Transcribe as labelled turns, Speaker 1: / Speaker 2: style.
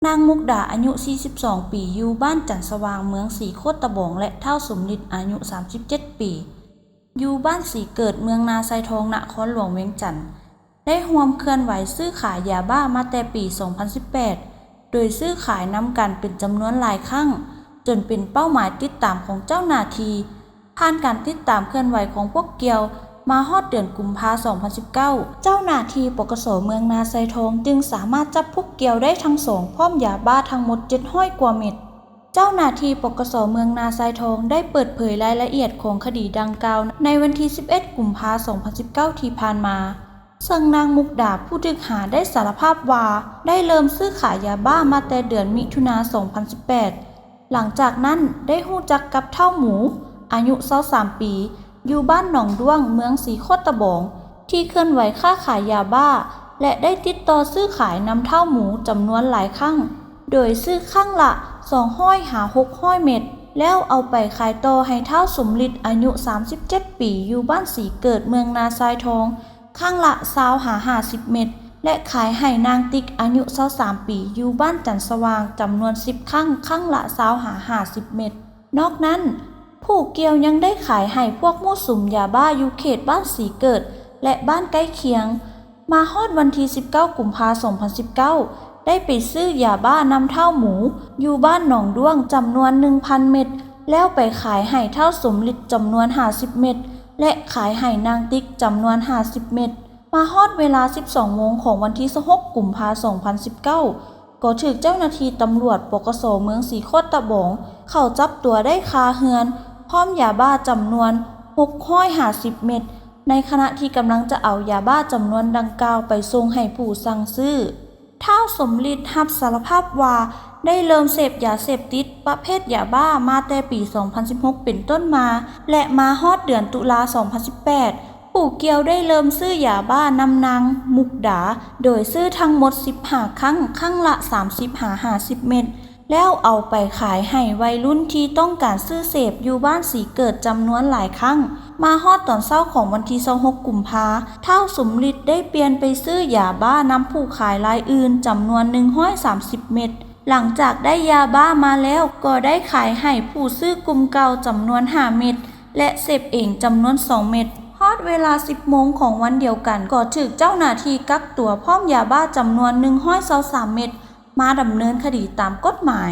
Speaker 1: นางมุกดาอายุ 42 ปีอยู่บ้านจันทร์สว่างเมืองศรีโคตบงและเฒ่าสมฤทธิ์อายุ 37 ปีอยู่บ้านศรีเกิดเมืองนาไซทองนครหลวงเวียงจันทน์ได้ร่วมเคลื่อนไหวซื้อขายยาบ้ามาแต่ปี 2018 โดยซื้อขายนำกันเป็นจำนวนหลายครั้งจนเป็นเป้าหมายติดตามของเจ้าหน้าที่ผ่านการติดตามเคลื่อนไหวของพวกเกียวมาฮอดเดือนกุมภาพันธ์ 2019 เจ้าหน้าที่ปกส.เมืองนาไซทองจึงสามารถจับพวกเกียวได้ทั้งสองพร้อมยาบ้าทั้งหมด700 กว่าเม็ดเจ้าหน้าที่ปกส.เมืองนาไซทองได้เปิดเผยรายละเอียดของคดีดังกล่าวในวันที่ 11 กุมภาพันธ์ 2019 ที่ผ่านมาซึ่งนางมุกดาผู้ถูกหาได้สารภาพว่าได้เริ่มซื้อขายยาบ้ามาแต่เดือนมิถุนายน 2018 หลังจากนั้นได้รู้จักกับเฒ่าหมูอายุ 23 ปีอยู่บ้านหนองด้วงเมืองศรีโคตบงที่เคลื่อนไหวค้าขายยาบ้าและได้ติดต่อซื้อขายนำเฒ่าหมูจำนวนหลายครั้งโดยซื้อครั้งละ200 หา 600 เม็ดแล้วเอาไปขายต่อให้เฒ่าสมฤทธิ์อายุ 37 ปีอยู่บ้านศรีเกิดเมืองนาทรายทองครั้งละ20 หา 50 เม็ดและขายให้นางติ๊กอายุ 23 ปีอยู่บ้านจันทร์สว่างจำนวน10 ครั้งครั้งละ20 หา 50 เม็ดนอกนั้นผู้เกี่ยวยังได้ขายให้พวกมั่วสุมยาบ้าอยู่เขตบ้านศรีเกิดและบ้านใกล้เคียงมาฮอดวันที่ 19 กุมภาพันธ์ 2019 ได้ไปซื้อยาบ้านำเฒ่าหมูอยู่บ้านหนองด้วงจำนวน 1,000 เม็ดแล้วไปขายให้เฒ่าสมฤทธิ์จำนวน50 เม็ดและขายให้นางติ๊กจำนวน50 เม็ดมาฮอดเวลา 12 โมงของวันที่ 16 กุมภาพันธ์ 2019 ก็ถูกเจ้าหน้าที่ตำรวจปกส.เมืองศรีโคตบงเข้าจับตัวได้คาเฮือนพร้อมยาบ้าจำนวน650 เม็ดในขณะที่กำลังจะเอายาบ้าจำนวนดังกล่าวไปส่งให้ผู้สั่งซื้อเฒ่าสมฤทธิ์รับสารภาพว่าได้เริ่มเสพยาเสพติดประเภทยาบ้ามาแต่ปี 2016 เป็นต้นมาและมาฮอดเดือนตุลาคม 2018 ผู้เกี่ยวได้เริ่มซื้อยาบ้านำนางมุกดาโดยซื้อทั้งหมด15 ครั้งครั้งละ30 หา 50 เม็ดแล้วเอาไปขายให้วัยรุ่นที่ต้องการซื้อเสพอยู่บ้านศรีเกิดจำนวนหลายครั้งมาฮอดตอนเช้าของวันที่ 26 กุมภาพันธ์เฒ่าสมฤทธิ์ได้เปลี่ยนไปซื้อยาบ้านำผู้ขายรายอื่นจำนวน130 เม็ดหลังจากได้ยาบ้ามาแล้วก็ได้ขายให้ผู้ซื้อกลุ่มเก่าจำนวน5 เม็ดและเสพเองจำนวน2 เม็ดฮอดเวลา 10 โมงของวันเดียวกันก็ถูกเจ้าหน้าที่กักตัวพร้อมยาบ้าจำนวน123 เม็ดมาดำเนินคดีตามกฎหมาย